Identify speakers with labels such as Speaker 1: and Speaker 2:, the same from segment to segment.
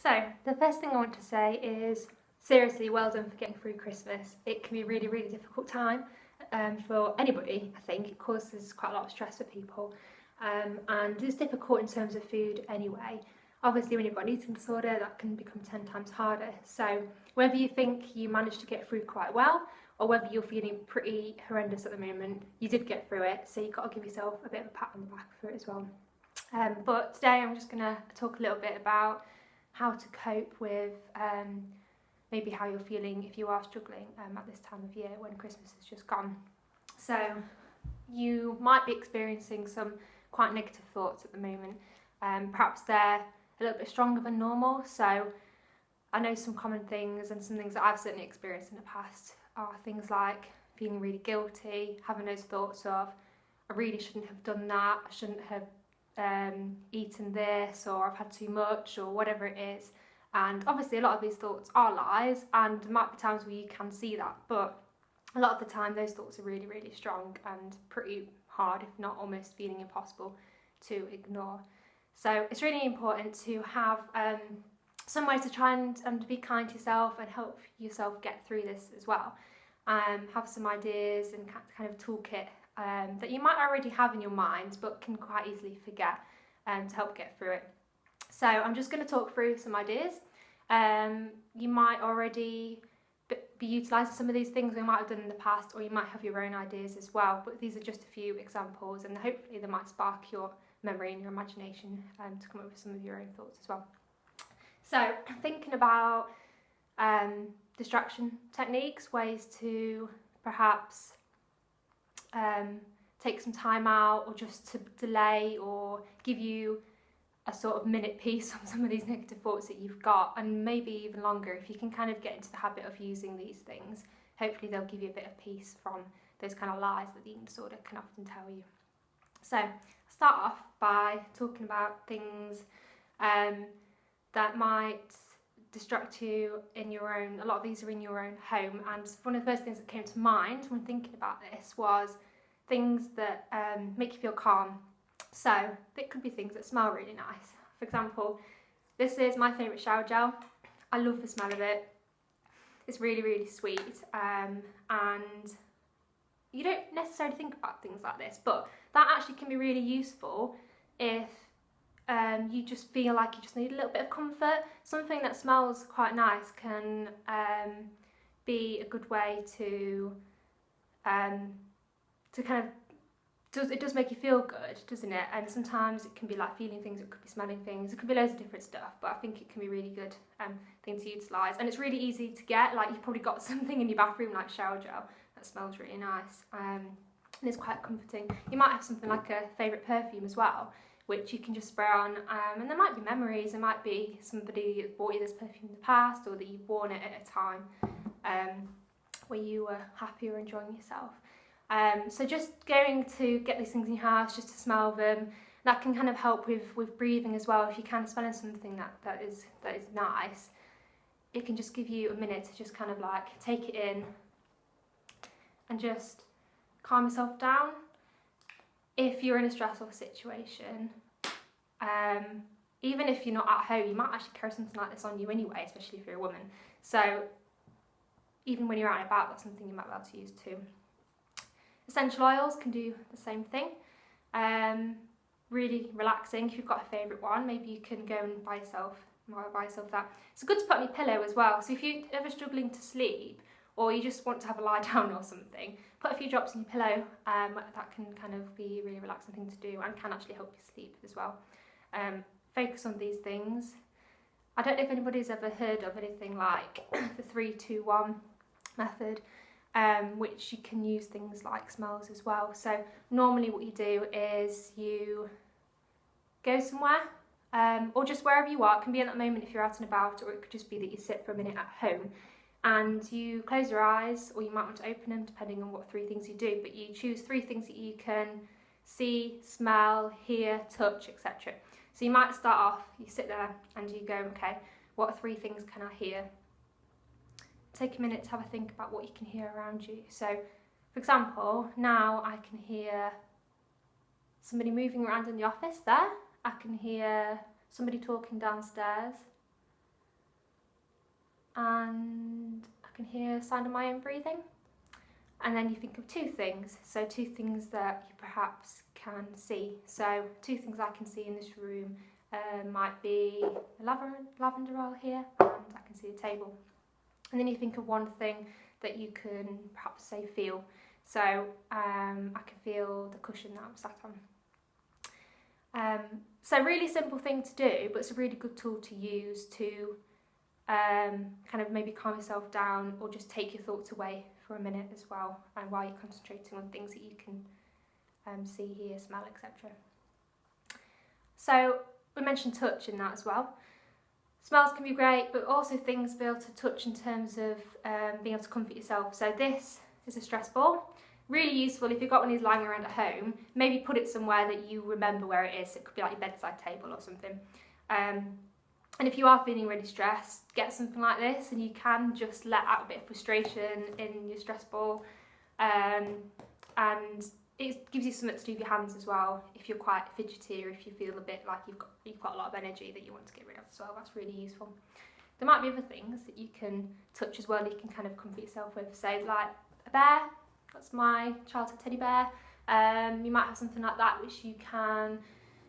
Speaker 1: So, the first thing I want to say is seriously well done for getting through Christmas. It can be a really, really difficult time for anybody, I think. It causes quite a lot of stress for people. And it's difficult in terms of food anyway. Obviously, when you've got an eating disorder, that can become 10 times harder. So, whether you think you managed to get through quite well, or whether you're feeling pretty horrendous at the moment, you did get through it. So, you've got to give yourself a bit of a pat on the back for it as well. But today, I'm just going to talk a little bit about how to cope with maybe how you're feeling if you are struggling at this time of year when Christmas has just gone. So you might be experiencing some quite negative thoughts at the moment. Perhaps they're a little bit stronger than normal. So I know some common things, and some things that I've certainly experienced in the past are things like feeling really guilty, having those thoughts of, I really shouldn't have done that, I shouldn't have eaten this, or I've had too much, or whatever it is. And obviously a lot of these thoughts are lies, and there might be times where you can see that, but a lot of the time those thoughts are really, really strong and pretty hard, if not almost feeling impossible to ignore. So it's really important to have some way to try and be kind to yourself and help yourself get through this as well. Have some ideas and kind of toolkit that you might already have in your mind but can quite easily forget to help get through it. So I'm just going to talk through some ideas. You might already be utilising some of these things we might have done in the past, or you might have your own ideas as well, but these are just a few examples, and hopefully they might spark your memory and your imagination to come up with some of your own thoughts as well. So thinking about distraction techniques, ways to perhaps take some time out, or just to delay or give you a sort of minute piece on some of these negative thoughts that you've got, and maybe even longer. If you can kind of get into the habit of using these things, hopefully they'll give you a bit of peace from those kind of lies that the eating disorder can often tell you. So I'll start off by talking about things that might distract you in your own, a lot of these are in your own home, and one of the first things that came to mind when thinking about this was things that make you feel calm. So it could be things that smell really nice. For example, this is my favourite shower gel. I love the smell of it. It's really, really sweet, and you don't necessarily think about things like this, but that actually can be really useful if you just feel like you just need a little bit of comfort. Something that smells quite nice can be a good way to kind of, it does make you feel good, doesn't it? And sometimes it can be like feeling things, it could be smelling things, it could be loads of different stuff, but I think it can be a really good thing to utilise. And it's really easy to get, like you've probably got something in your bathroom like shower gel that smells really nice, and it's quite comforting. You might have something like a favourite perfume as well, which you can just spray on, and there might be memories, there might be somebody that bought you this perfume in the past, or that you've worn it at a time where you were happy or enjoying yourself. So just going to get these things in your house, just to smell them, that can kind of help with breathing as well. If you can smell something that is nice, it can just give you a minute to just kind of like take it in and just calm yourself down. If you're in a stressful situation, even if you're not at home, you might actually carry something like this on you anyway, especially if you're a woman. So even when you're out and about, that's something you might be able to use too. Essential oils can do the same thing. Really relaxing. If you've got a favourite one, maybe you can go and buy yourself that. It's good to put on your pillow as well. So if you're ever struggling to sleep, or you just want to have a lie down or something, put a few drops in your pillow. That can kind of be a really relaxing thing to do, and can actually help you sleep as well. Focus on these things. I don't know if anybody's ever heard of anything like the 3-2-1 method, which you can use things like smells as well. So normally what you do is you go somewhere, or just wherever you are. It can be in that moment if you're out and about, or it could just be that you sit for a minute at home and you close your eyes, or you might want to open them depending on what 3 things you do, but you choose 3 things that you can see, smell, hear, touch, etc. So you might start off, you sit there and you go, okay, what 3 things can I hear? Take a minute to have a think about what you can hear around you. So, for example, now I can hear somebody moving around in the office there. I can hear somebody talking downstairs. and I can hear the sound of my own breathing. And then you think of two things, so two things that you perhaps can see. So two things I can see in this room might be a lavender oil here, and I can see a table. And then you think of one thing that you can perhaps say feel. So I can feel the cushion that I'm sat on. So really simple thing to do, but it's a really good tool to use to kind of maybe calm yourself down or just take your thoughts away for a minute as well, and while you're concentrating on things that you can see, hear, smell, etc. So we mentioned touch in that as well. Smells can be great, but also things to be able to touch in terms of being able to comfort yourself. So this is a stress ball. Really useful if you've got one of these lying around at home, maybe put it somewhere that you remember where it is. It could be like your bedside table or something. And if you are feeling really stressed, get something like this and you can just let out a bit of frustration in your stress ball. And it gives you something to do with your hands as well. If you're quite fidgety or if you feel a bit like you've got a lot of energy that you want to get rid of as well, that's really useful. There might be other things that you can touch as well, you can kind of comfort yourself with. So like a bear, that's my childhood teddy bear. You might have something like that which you can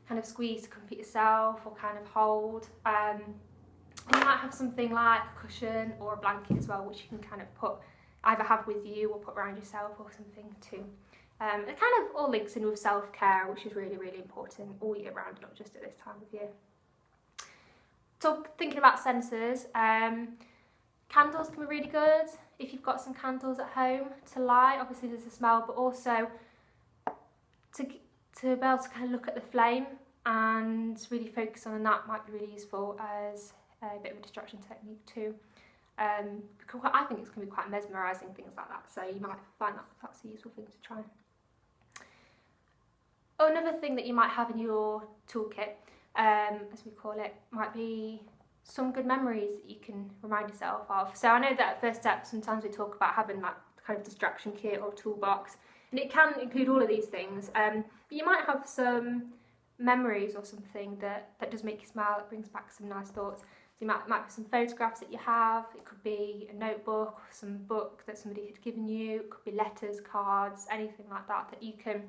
Speaker 1: kind of squeeze to comfort yourself or kind of hold. And you might have something like a cushion or a blanket as well, which you can kind of either have with you or put around yourself or something too. It kind of all links in with self-care, which is really, really important all year round, not just at this time of year. So thinking about senses, candles can be really good if you've got some candles at home to light. Obviously there's a smell, but also to be able to kind of look at the flame and really focus on that might be really useful as a bit of a distraction technique too. Because I think it's going to be quite mesmerising, things like that, so you might find that that's a useful thing to try. Another thing that you might have in your toolkit, as we call it, might be some good memories that you can remind yourself of. So I know that at First Step sometimes we talk about having that kind of distraction kit or toolbox, and it can include all of these things, but you might have some memories or something that does make you smile, that brings back some nice thoughts. So you might be some photographs that you have, it could be a notebook, some book that somebody had given you, it could be letters, cards, anything like that that you can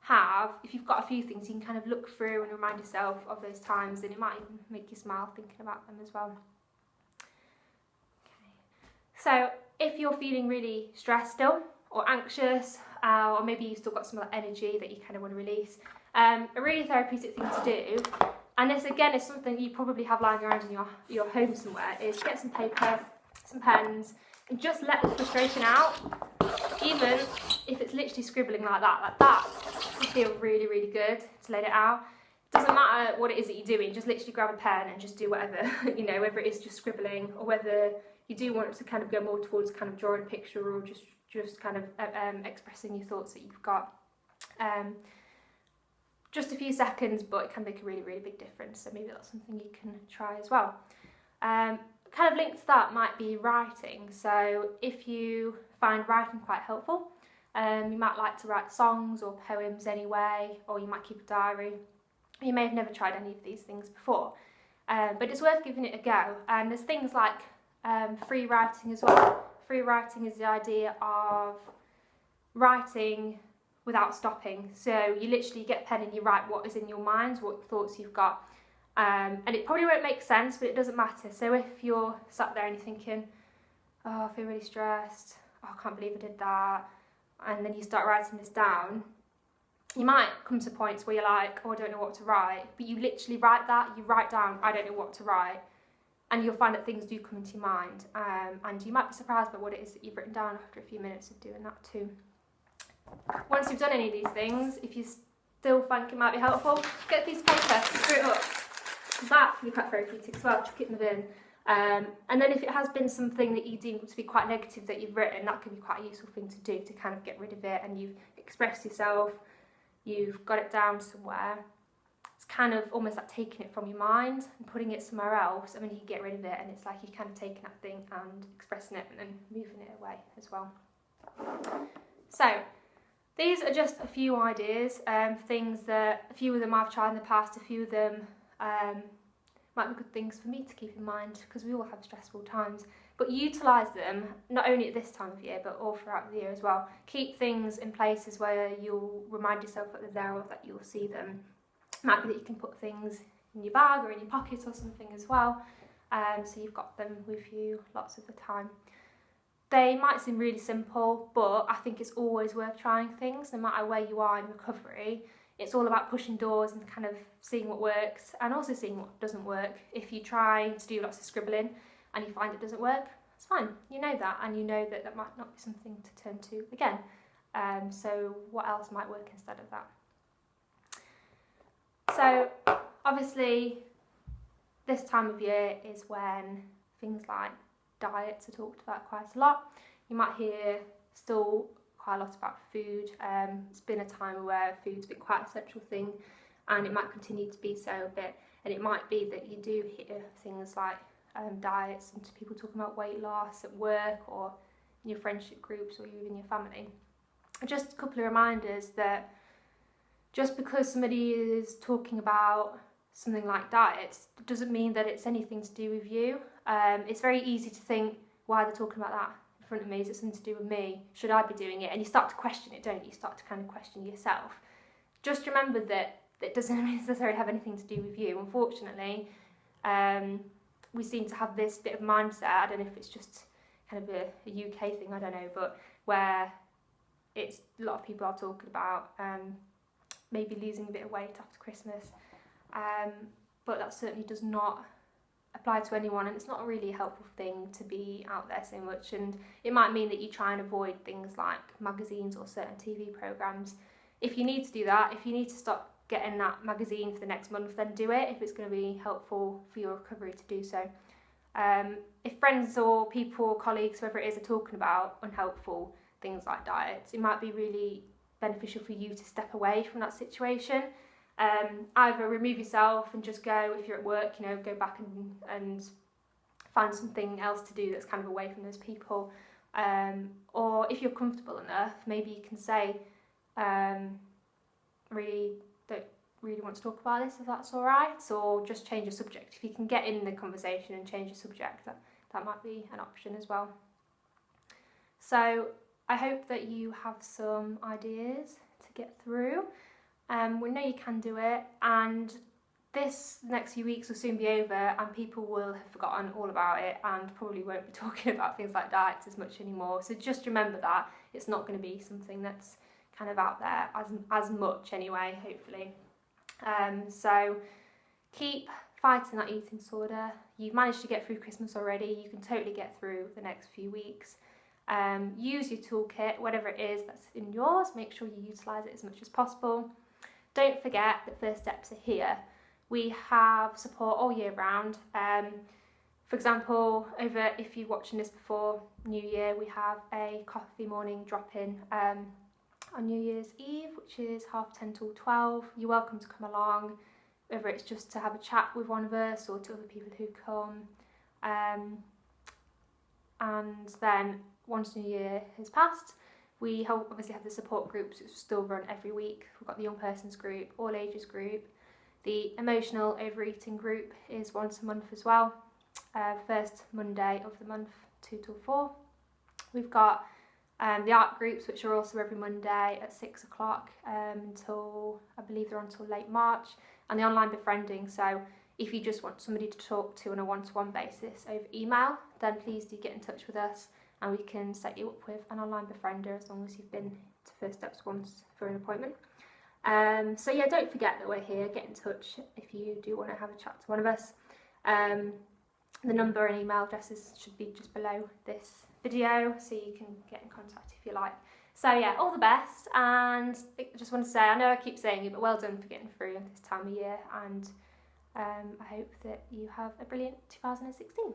Speaker 1: have. If you've got a few things, you can kind of look through and remind yourself of those times, and it might even make you smile thinking about them as well. Okay. So if you're feeling really stressed still, or anxious, or maybe you've still got some of that energy that you kind of want to release, a really therapeutic thing to do, and this again is something you probably have lying around in your home somewhere, is get some paper, some pens, and just let the frustration out. Even if it's literally scribbling like that will feel really, really good to let it out. It doesn't matter what it is that you're doing, just literally grab a pen and just do whatever, you know, whether it is just scribbling or whether you do want it to kind of go more towards kind of drawing a picture or just kind of expressing your thoughts that you've got. Just a few seconds, but it can make a really, really big difference, so maybe that's something you can try as well. Kind of linked to that might be writing. So if you find writing quite helpful, you might like to write songs or poems anyway, or you might keep a diary. You may have never tried any of these things before, but it's worth giving it a go. And there's things like free writing as well. Free writing is the idea of writing without stopping. So you literally get a pen and you write what is in your mind, what thoughts you've got. And it probably won't make sense, but it doesn't matter. So if you're sat there and you're thinking, oh, I feel really stressed, oh, I can't believe I did that, and then you start writing this down, you might come to points where you're like, oh, I don't know what to write, but you literally write that, you write down, I don't know what to write, and you'll find that things do come into your mind, and you might be surprised by what it is that you've written down after a few minutes of doing that too. Once you've done any of these things, if you still think it might be helpful, get a piece of paper, screw it up, because that can be quite therapeutic as well, chuck it in the bin. And then if it has been something that you deem to be quite negative that you've written, that can be quite a useful thing to do to kind of get rid of it, and you've expressed yourself, you've got it down somewhere. It's kind of almost like taking it from your mind and putting it somewhere else, and then you can get rid of it, and it's like you're kind of taking that thing and expressing it and then moving it away as well. So these are just a few ideas, things that a few of them I've tried in the past, a few of them might be good things for me to keep in mind, because we all have stressful times. But utilise them, not only at this time of year, but all throughout the year as well. Keep things in places where you'll remind yourself that they're there or that you'll see them. It might be that you can put things in your bag or in your pocket or something as well, so you've got them with you lots of the time. They might seem really simple, but I think it's always worth trying things, no matter where you are in recovery. It's all about pushing doors and kind of seeing what works and also seeing what doesn't work. If you try to do lots of scribbling and you find it doesn't work, it's fine. You know that, and you know that that might not be something to turn to again. So what else might work instead of that? So obviously this time of year is when things like diets are talked about quite a lot. You might hear still quite a lot about food. It's been a time where food's been quite a central thing, and it might continue to be so a bit. And it might be that you do hear things like diets and people talking about weight loss at work or in your friendship groups or even your family. Just a couple of reminders that just because somebody is talking about something like diets doesn't mean that it's anything to do with you. It's very easy to think, why are they talking about that in front of me? Is it something to do with me? Should I be doing it? And you start to question it, don't you? You start to kind of question yourself. Just remember that it doesn't necessarily have anything to do with you. Unfortunately, we seem to have this bit of mindset, I don't know if it's just kind of a UK thing, I don't know, but where it's a lot of people are talking about maybe losing a bit of weight after Christmas, but that certainly does not apply to anyone, and it's not really a helpful thing to be out there so much. And it might mean that you try and avoid things like magazines or certain TV programmes. If you need to do that, if you need to stop getting that magazine for the next month, then do it if it's going to be helpful for your recovery to do so. If friends or people, colleagues, whoever it is, are talking about unhelpful things like diets, it might be really beneficial for you to step away from that situation. Either remove yourself and just go, if you're at work, you know, go back and find something else to do that's kind of away from those people. Or if you're comfortable enough, maybe you can say, really don't really want to talk about this, if that's all right, or just change the subject. If you can get in the conversation and change the subject, that might be an option as well. So I hope that you have some ideas to get through. We know you can do it, and this next few weeks will soon be over and people will have forgotten all about it and probably won't be talking about things like diets as much anymore. So just remember that it's not going to be something that's kind of out there as much anyway, hopefully. So keep fighting that eating disorder. You've managed to get through Christmas already. You can totally get through the next few weeks. Use your toolkit, whatever it is that's in yours. Make sure you utilise it as much as possible. Don't forget that First Steps are here. We have support all year round. For example, if you're watching this before New Year, we have a coffee morning drop-in on New Year's Eve, which is 10:30 till 12. You're welcome to come along, whether it's just to have a chat with one of us or to other people who come. And then once New Year has passed, we obviously have the support groups which still run every week. We've got the young persons group, all ages group. The emotional overeating group is once a month as well. First Monday of the month, 2 till 4. We've got the art groups, which are also every Monday at 6 o'clock until, I believe they're until late March. And the online befriending, so if you just want somebody to talk to on a one-to-one basis over email, then please do get in touch with us and we can set you up with an online befriender as long as you've been to First Steps once for an appointment. So yeah, don't forget that we're here. Get in touch if you do want to have a chat to one of us. The number and email addresses should be just below this video, so you can get in contact if you like. So yeah, all the best, and I just want to say, I know I keep saying it, but well done for getting through this time of year, and I hope that you have a brilliant 2016.